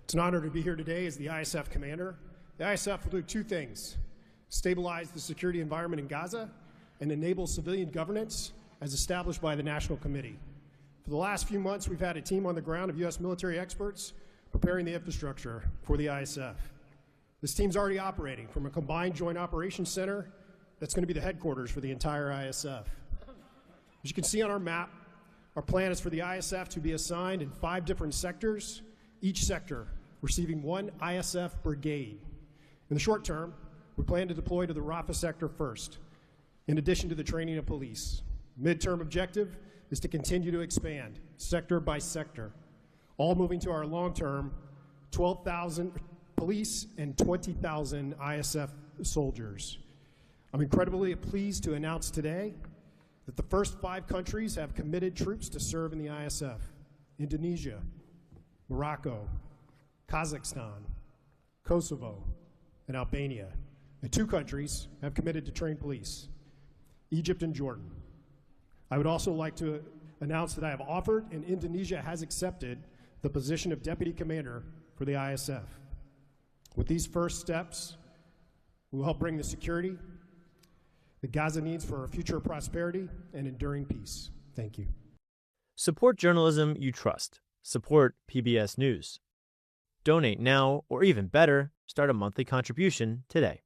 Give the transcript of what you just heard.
It's an honor to be here today as the ISF commander. The ISF will do two things: stabilize the security environment in Gaza and enable civilian governance as established by the National Committee. For the last few months, we've had a team on the ground of U.S. military experts preparing the infrastructure for the ISF. This team's already operating from a combined joint operations center that's going to be the headquarters for the entire ISF. As you can see on our map, our plan is for the ISF to be assigned in 5 different sectors, each sector receiving 1 ISF brigade. In the short term, we plan to deploy to the Rafah sector first, in addition to the training of police. Midterm objective is to continue to expand sector by sector, all moving to our long-term 12,000 police and 20,000 ISF soldiers. I'm incredibly pleased to announce today that the first 5 countries have committed troops to serve in the ISF: Indonesia, Morocco, Kazakhstan, Kosovo, and Albania. And 2 countries have committed to train police: Egypt and Jordan. I would also like to announce that I have offered and Indonesia has accepted the position of Deputy Commander for the ISF. With these first steps, we will help bring the security that Gaza needs for our future prosperity and enduring peace. Thank you. Support journalism you trust. Support PBS News. Donate now, or even better, start a monthly contribution today.